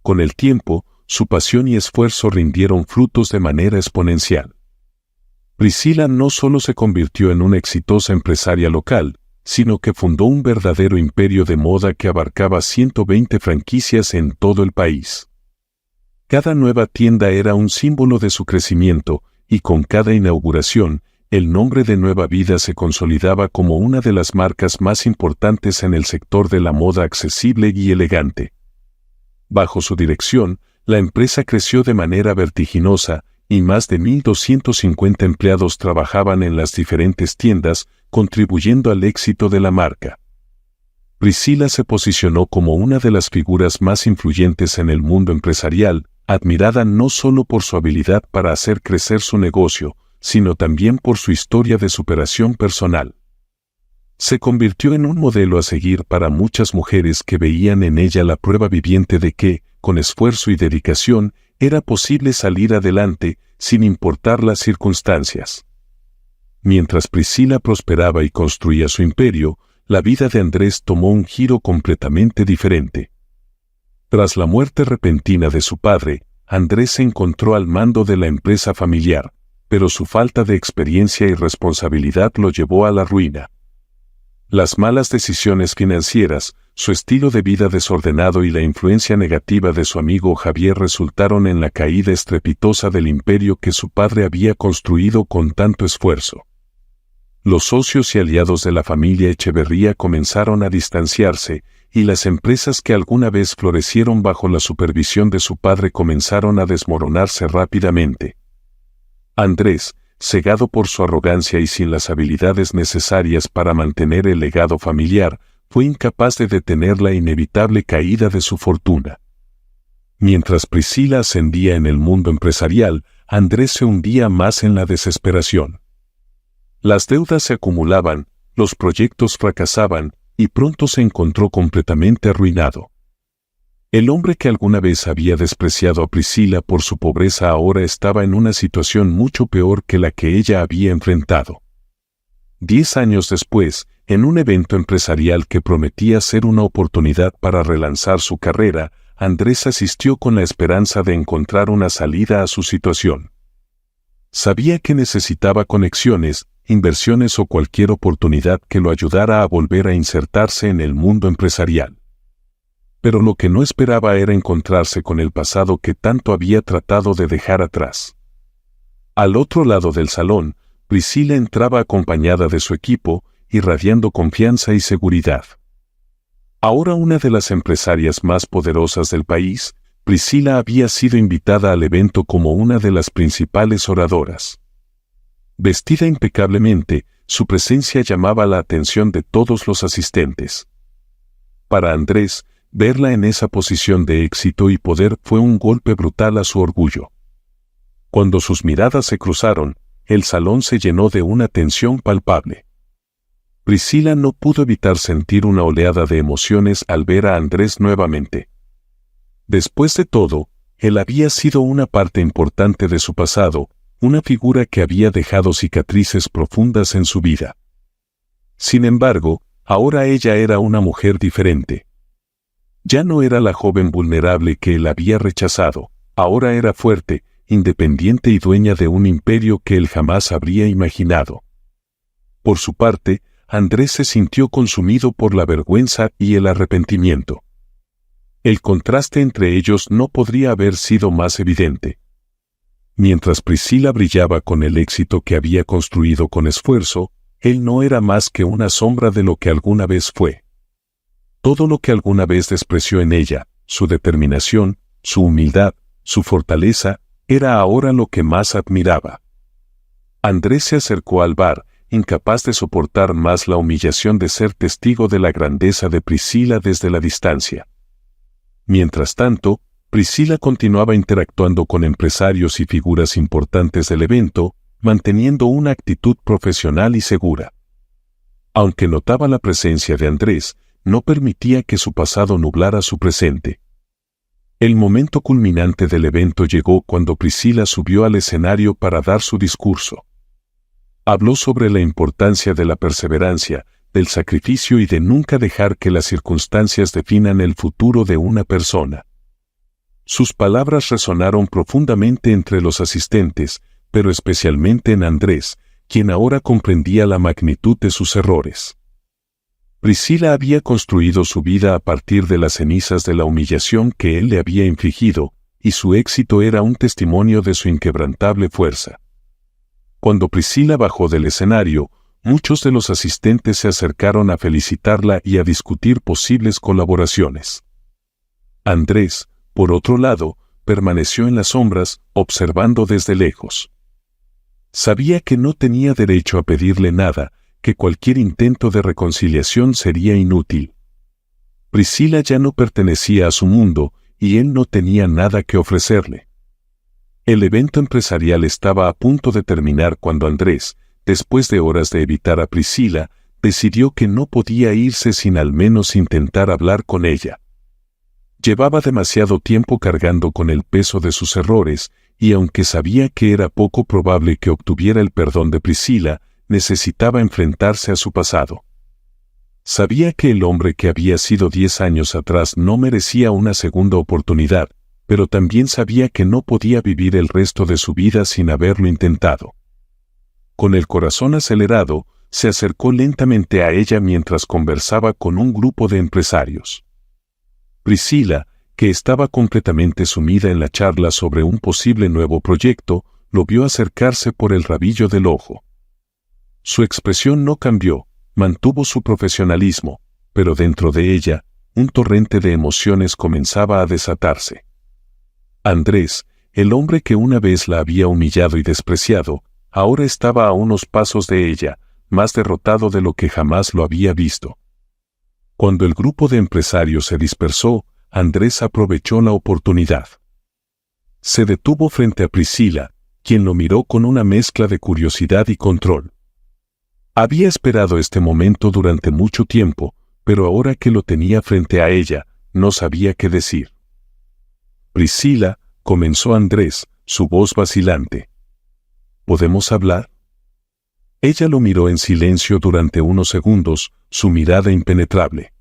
Con el tiempo, su pasión y esfuerzo rindieron frutos de manera exponencial. Priscila no solo se convirtió en una exitosa empresaria local, sino que fundó un verdadero imperio de moda que abarcaba 120 franquicias en todo el país. Cada nueva tienda era un símbolo de su crecimiento, y con cada inauguración, el nombre de Nueva Vida se consolidaba como una de las marcas más importantes en el sector de la moda accesible y elegante. Bajo su dirección, la empresa creció de manera vertiginosa, y más de 1,250 empleados trabajaban en las diferentes tiendas, contribuyendo al éxito de la marca. Priscila se posicionó como una de las figuras más influyentes en el mundo empresarial, admirada no solo por su habilidad para hacer crecer su negocio, sino también por su historia de superación personal. Se convirtió en un modelo a seguir para muchas mujeres que veían en ella la prueba viviente de que, con esfuerzo y dedicación, era posible salir adelante, sin importar las circunstancias. Mientras Priscila prosperaba y construía su imperio, la vida de Andrés tomó un giro completamente diferente. Tras la muerte repentina de su padre, Andrés se encontró al mando de la empresa familiar, pero su falta de experiencia y responsabilidad lo llevó a la ruina. Las malas decisiones financieras, su estilo de vida desordenado y la influencia negativa de su amigo Javier resultaron en la caída estrepitosa del imperio que su padre había construido con tanto esfuerzo. Los socios y aliados de la familia Echeverría comenzaron a distanciarse, y las empresas que alguna vez florecieron bajo la supervisión de su padre comenzaron a desmoronarse rápidamente. Andrés, cegado por su arrogancia y sin las habilidades necesarias para mantener el legado familiar, fue incapaz de detener la inevitable caída de su fortuna. Mientras Priscila ascendía en el mundo empresarial, Andrés se hundía más en la desesperación. Las deudas se acumulaban, los proyectos fracasaban, y pronto se encontró completamente arruinado. El hombre que alguna vez había despreciado a Priscila por su pobreza ahora estaba en una situación mucho peor que la que ella había enfrentado. 10 años después, en un evento empresarial que prometía ser una oportunidad para relanzar su carrera, Andrés asistió con la esperanza de encontrar una salida a su situación. Sabía que necesitaba conexiones, inversiones o cualquier oportunidad que lo ayudara a volver a insertarse en el mundo empresarial. Pero lo que no esperaba era encontrarse con el pasado que tanto había tratado de dejar atrás. Al otro lado del salón, Priscila entraba acompañada de su equipo, irradiando confianza y seguridad. Ahora una de las empresarias más poderosas del país, Priscila había sido invitada al evento como una de las principales oradoras. Vestida impecablemente, su presencia llamaba la atención de todos los asistentes. Para Andrés, verla en esa posición de éxito y poder fue un golpe brutal a su orgullo. Cuando sus miradas se cruzaron, el salón se llenó de una tensión palpable. Priscila no pudo evitar sentir una oleada de emociones al ver a Andrés nuevamente. Después de todo, él había sido una parte importante de su pasado, una figura que había dejado cicatrices profundas en su vida. Sin embargo, ahora ella era una mujer diferente. Ya no era la joven vulnerable que él había rechazado, ahora era fuerte, independiente y dueña de un imperio que él jamás habría imaginado. Por su parte, Andrés se sintió consumido por la vergüenza y el arrepentimiento. El contraste entre ellos no podría haber sido más evidente. Mientras Priscila brillaba con el éxito que había construido con esfuerzo, él no era más que una sombra de lo que alguna vez fue. Todo lo que alguna vez despreció en ella, su determinación, su humildad, su fortaleza, era ahora lo que más admiraba. Andrés se acercó al bar, incapaz de soportar más la humillación de ser testigo de la grandeza de Priscila desde la distancia. Mientras tanto, Priscila continuaba interactuando con empresarios y figuras importantes del evento, manteniendo una actitud profesional y segura. Aunque notaba la presencia de Andrés, no permitía que su pasado nublara su presente. El momento culminante del evento llegó cuando Priscila subió al escenario para dar su discurso. Habló sobre la importancia de la perseverancia, del sacrificio y de nunca dejar que las circunstancias definan el futuro de una persona. Sus palabras resonaron profundamente entre los asistentes, pero especialmente en Andrés, quien ahora comprendía la magnitud de sus errores. Priscila había construido su vida a partir de las cenizas de la humillación que él le había infligido, y su éxito era un testimonio de su inquebrantable fuerza. Cuando Priscila bajó del escenario, muchos de los asistentes se acercaron a felicitarla y a discutir posibles colaboraciones. Andrés, por otro lado, permaneció en las sombras, observando desde lejos. Sabía que no tenía derecho a pedirle nada, que cualquier intento de reconciliación sería inútil. Priscila ya no pertenecía a su mundo, y él no tenía nada que ofrecerle. El evento empresarial estaba a punto de terminar cuando Andrés, después de horas de evitar a Priscila, decidió que no podía irse sin al menos intentar hablar con ella. Llevaba demasiado tiempo cargando con el peso de sus errores, y aunque sabía que era poco probable que obtuviera el perdón de Priscila, necesitaba enfrentarse a su pasado. Sabía que el hombre que había sido 10 años atrás no merecía una segunda oportunidad, pero también sabía que no podía vivir el resto de su vida sin haberlo intentado. Con el corazón acelerado, se acercó lentamente a ella mientras conversaba con un grupo de empresarios. Priscila, que estaba completamente sumida en la charla sobre un posible nuevo proyecto, lo vio acercarse por el rabillo del ojo. Su expresión no cambió, mantuvo su profesionalismo, pero dentro de ella, un torrente de emociones comenzaba a desatarse. Andrés, el hombre que una vez la había humillado y despreciado, ahora estaba a unos pasos de ella, más derrotado de lo que jamás lo había visto. Cuando el grupo de empresarios se dispersó, Andrés aprovechó la oportunidad. Se detuvo frente a Priscila, quien lo miró con una mezcla de curiosidad y control. Había esperado este momento durante mucho tiempo, pero ahora que lo tenía frente a ella, no sabía qué decir. Priscila, comenzó Andrés, su voz vacilante. ¿Podemos hablar? Ella lo miró en silencio durante unos segundos, su mirada impenetrable.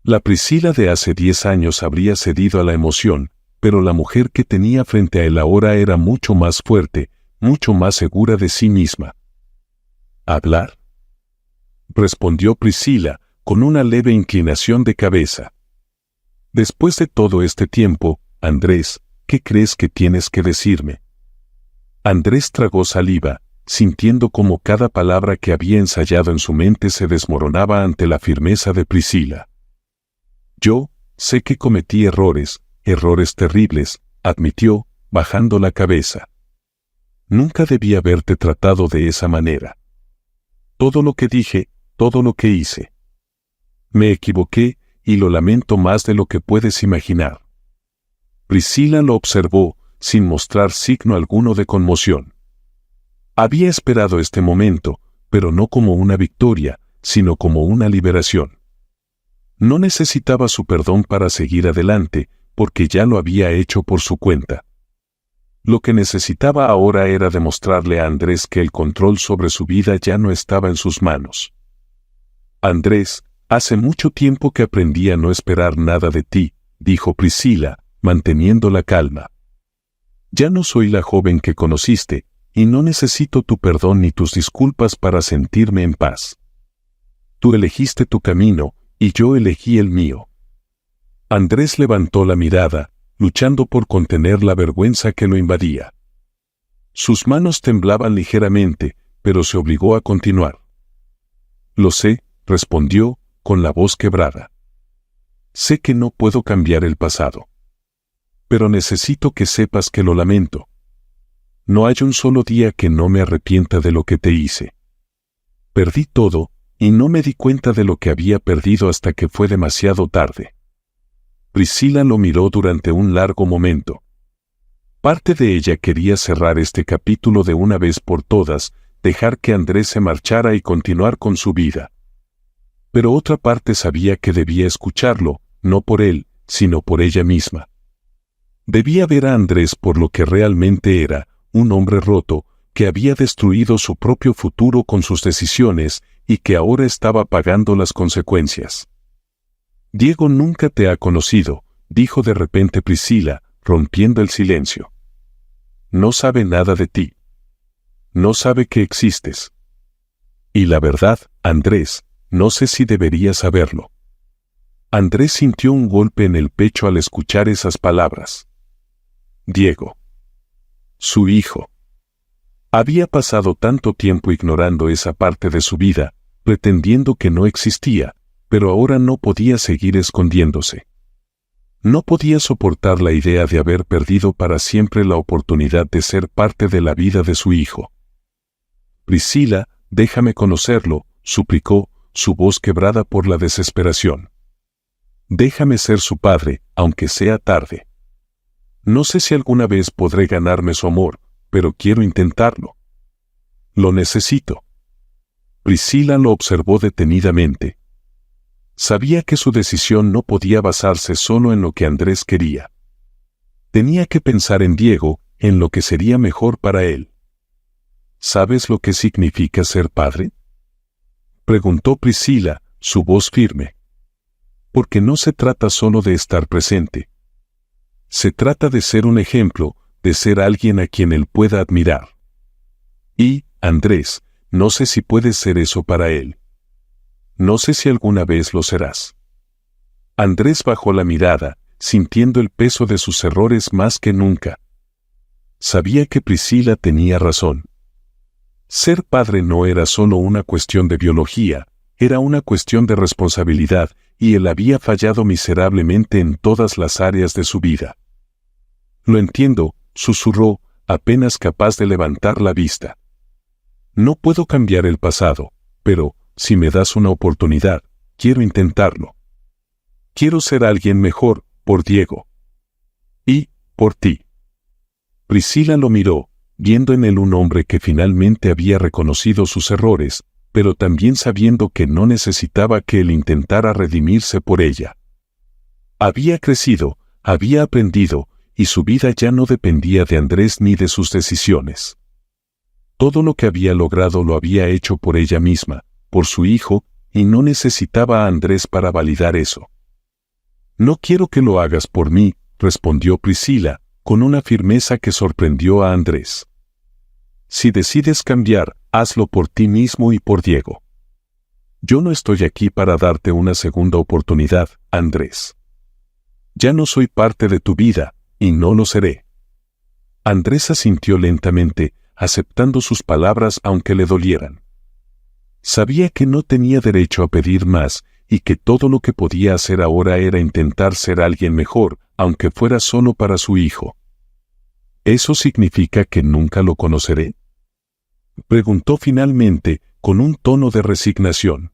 La Priscila de hace 10 años habría cedido a la emoción, pero la mujer que tenía frente a él ahora era mucho más fuerte, mucho más segura de sí misma. ¿Hablar? Respondió Priscila, con una leve inclinación de cabeza. Después de todo este tiempo, Andrés, ¿qué crees que tienes que decirme? Andrés tragó saliva, sintiendo como cada palabra que había ensayado en su mente se desmoronaba ante la firmeza de Priscila. Yo, sé que cometí errores terribles, admitió, bajando la cabeza. Nunca debí haberte tratado de esa manera. Todo lo que dije, todo lo que hice. Me equivoqué, y lo lamento más de lo que puedes imaginar. Priscila lo observó, sin mostrar signo alguno de conmoción. Había esperado este momento, pero no como una victoria, sino como una liberación. No necesitaba su perdón para seguir adelante, porque ya lo había hecho por su cuenta. Lo que necesitaba ahora era demostrarle a Andrés que el control sobre su vida ya no estaba en sus manos. Andrés, hace mucho tiempo que aprendí a no esperar nada de ti, dijo Priscila, manteniendo la calma. Ya no soy la joven que conociste, y no necesito tu perdón ni tus disculpas para sentirme en paz. Tú elegiste tu camino, y yo elegí el mío. Andrés levantó la mirada, luchando por contener la vergüenza que lo invadía. Sus manos temblaban ligeramente, pero se obligó a continuar. Lo sé, respondió, con la voz quebrada. Sé que no puedo cambiar el pasado. Pero necesito que sepas que lo lamento. No hay un solo día que no me arrepienta de lo que te hice. Perdí todo, y no me di cuenta de lo que había perdido hasta que fue demasiado tarde. Priscila lo miró durante un largo momento. Parte de ella quería cerrar este capítulo de una vez por todas, dejar que Andrés se marchara y continuar con su vida. Pero otra parte sabía que debía escucharlo, no por él, sino por ella misma. Debía ver a Andrés por lo que realmente era, un hombre roto, que había destruido su propio futuro con sus decisiones y que ahora estaba pagando las consecuencias. Diego nunca te ha conocido, dijo de repente Priscila, rompiendo el silencio. No sabe nada de ti. No sabe que existes. Y la verdad, Andrés, no sé si debería saberlo. Andrés sintió un golpe en el pecho al escuchar esas palabras. Diego. Su hijo. Había pasado tanto tiempo ignorando esa parte de su vida, pretendiendo que no existía, pero ahora no podía seguir escondiéndose. No podía soportar la idea de haber perdido para siempre la oportunidad de ser parte de la vida de su hijo. Priscila, déjame conocerlo, suplicó, su voz quebrada por la desesperación. Déjame ser su padre, aunque sea tarde. No sé si alguna vez podré ganarme su amor, pero quiero intentarlo. Lo necesito. Priscila lo observó detenidamente. Sabía que su decisión no podía basarse solo en lo que Andrés quería. Tenía que pensar en Diego, en lo que sería mejor para él. ¿Sabes lo que significa ser padre? Preguntó Priscila, su voz firme. Porque no se trata solo de estar presente. Se trata de ser un ejemplo, de ser alguien a quien él pueda admirar. Y, Andrés, no sé si puedes ser eso para él. No sé si alguna vez lo serás. Andrés bajó la mirada, sintiendo el peso de sus errores más que nunca. Sabía que Priscila tenía razón. Ser padre no era solo una cuestión de biología, era una cuestión de responsabilidad, y él había fallado miserablemente en todas las áreas de su vida. Lo entiendo, susurró, apenas capaz de levantar la vista. No puedo cambiar el pasado, pero, si me das una oportunidad, quiero intentarlo. Quiero ser alguien mejor, por Diego. Y, por ti. Priscila lo miró, viendo en él un hombre que finalmente había reconocido sus errores, pero también sabiendo que no necesitaba que él intentara redimirse por ella. Había crecido, había aprendido, y su vida ya no dependía de Andrés ni de sus decisiones. Todo lo que había logrado lo había hecho por ella misma, por su hijo, y no necesitaba a Andrés para validar eso. No quiero que lo hagas por mí, respondió Priscila, con una firmeza que sorprendió a Andrés. Si decides cambiar, hazlo por ti mismo y por Diego. Yo no estoy aquí para darte una segunda oportunidad, Andrés. Ya no soy parte de tu vida, y no lo seré. Andrés asintió lentamente, aceptando sus palabras aunque le dolieran. Sabía que no tenía derecho a pedir más, y que todo lo que podía hacer ahora era intentar ser alguien mejor, aunque fuera solo para su hijo. ¿Eso significa que nunca lo conoceré? Preguntó finalmente, con un tono de resignación.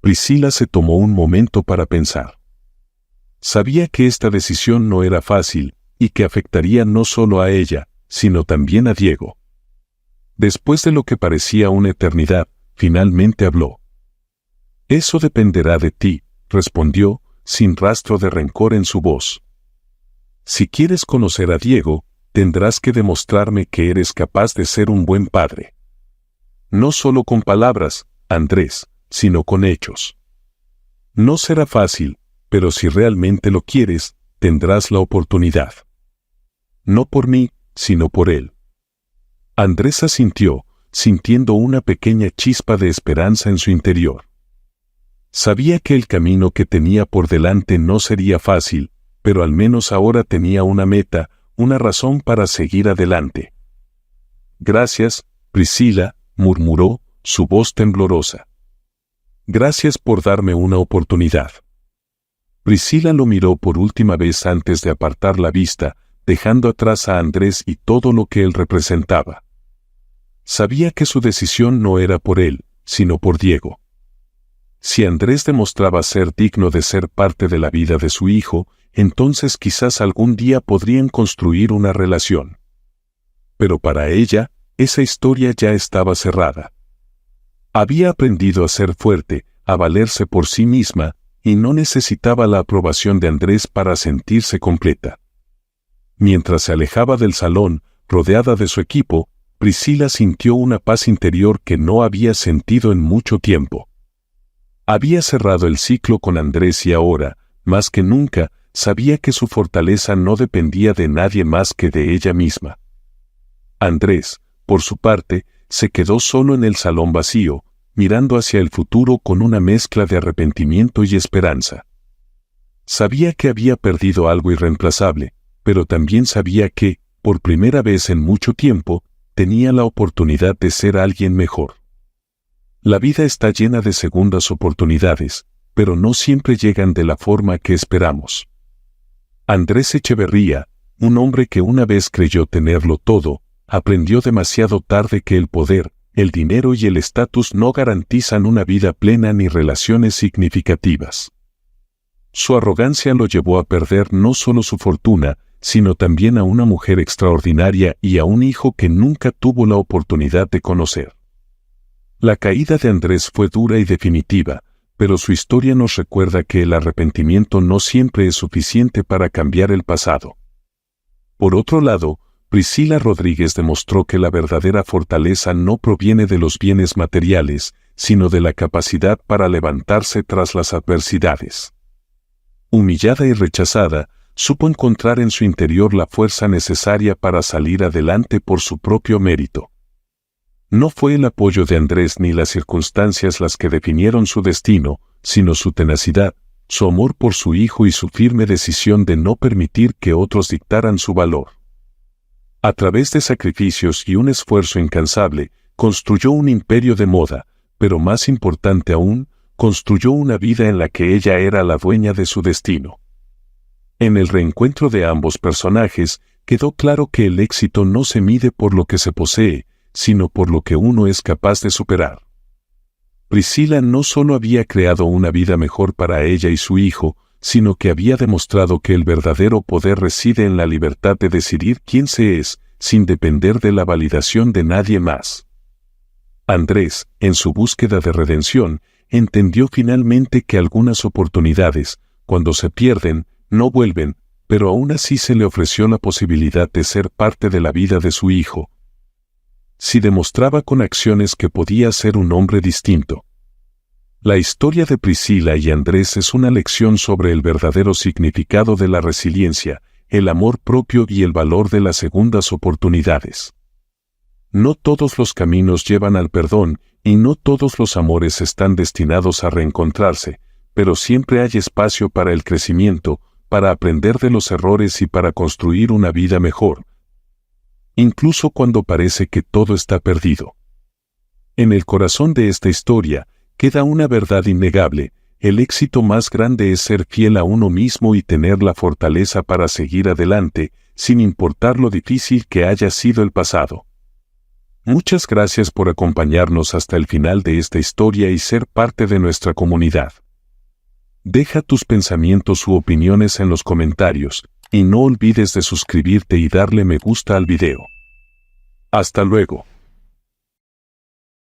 Priscila se tomó un momento para pensar. Sabía que esta decisión no era fácil, y que afectaría no solo a ella, sino también a Diego. Después de lo que parecía una eternidad, finalmente habló. Eso dependerá de ti, respondió, sin rastro de rencor en su voz. Si quieres conocer a Diego, tendrás que demostrarme que eres capaz de ser un buen padre. No solo con palabras, Andrés, sino con hechos. No será fácil, pero si realmente lo quieres, tendrás la oportunidad. No por mí, sino por él. Andrés asintió, sintiendo una pequeña chispa de esperanza en su interior. Sabía que el camino que tenía por delante no sería fácil, pero al menos ahora tenía una meta, una razón para seguir adelante. Gracias, Priscila, murmuró, su voz temblorosa. Gracias por darme una oportunidad. Priscila lo miró por última vez antes de apartar la vista, dejando atrás a Andrés y todo lo que él representaba. Sabía que su decisión no era por él, sino por Diego. Si Andrés demostraba ser digno de ser parte de la vida de su hijo, entonces quizás algún día podrían construir una relación. Pero para ella, esa historia ya estaba cerrada. Había aprendido a ser fuerte, a valerse por sí misma, y no necesitaba la aprobación de Andrés para sentirse completa. Mientras se alejaba del salón, rodeada de su equipo, Priscila sintió una paz interior que no había sentido en mucho tiempo. Había cerrado el ciclo con Andrés y ahora, más que nunca, sabía que su fortaleza no dependía de nadie más que de ella misma. Andrés, por su parte, se quedó solo en el salón vacío, mirando hacia el futuro con una mezcla de arrepentimiento y esperanza. Sabía que había perdido algo irreemplazable, pero también sabía que, por primera vez en mucho tiempo, tenía la oportunidad de ser alguien mejor. La vida está llena de segundas oportunidades, pero no siempre llegan de la forma que esperamos. Andrés Echeverría, un hombre que una vez creyó tenerlo todo, aprendió demasiado tarde que el poder, el dinero y el estatus no garantizan una vida plena ni relaciones significativas. Su arrogancia lo llevó a perder no solo su fortuna, sino también a una mujer extraordinaria y a un hijo que nunca tuvo la oportunidad de conocer. La caída de Andrés fue dura y definitiva, pero su historia nos recuerda que el arrepentimiento no siempre es suficiente para cambiar el pasado. Por otro lado, Priscila Rodríguez demostró que la verdadera fortaleza no proviene de los bienes materiales, sino de la capacidad para levantarse tras las adversidades. Humillada y rechazada, supo encontrar en su interior la fuerza necesaria para salir adelante por su propio mérito. No fue el apoyo de Andrés ni las circunstancias las que definieron su destino, sino su tenacidad, su amor por su hijo y su firme decisión de no permitir que otros dictaran su valor. A través de sacrificios y un esfuerzo incansable, construyó un imperio de moda, pero más importante aún, construyó una vida en la que ella era la dueña de su destino. En el reencuentro de ambos personajes, quedó claro que el éxito no se mide por lo que se posee, sino por lo que uno es capaz de superar. Priscila no solo había creado una vida mejor para ella y su hijo, sino que había demostrado que el verdadero poder reside en la libertad de decidir quién se es, sin depender de la validación de nadie más. Andrés, en su búsqueda de redención, entendió finalmente que algunas oportunidades, cuando se pierden, no vuelven, pero aún así se le ofreció la posibilidad de ser parte de la vida de su hijo, si demostraba con acciones que podía ser un hombre distinto. La historia de Priscila y Andrés es una lección sobre el verdadero significado de la resiliencia, el amor propio y el valor de las segundas oportunidades. No todos los caminos llevan al perdón, y no todos los amores están destinados a reencontrarse, pero siempre hay espacio para el crecimiento, para aprender de los errores y para construir una vida mejor, incluso cuando parece que todo está perdido. En el corazón de esta historia, queda una verdad innegable: el éxito más grande es ser fiel a uno mismo y tener la fortaleza para seguir adelante, sin importar lo difícil que haya sido el pasado. Muchas gracias por acompañarnos hasta el final de esta historia y ser parte de nuestra comunidad. Deja tus pensamientos u opiniones en los comentarios, y no olvides de suscribirte y darle me gusta al video. Hasta luego.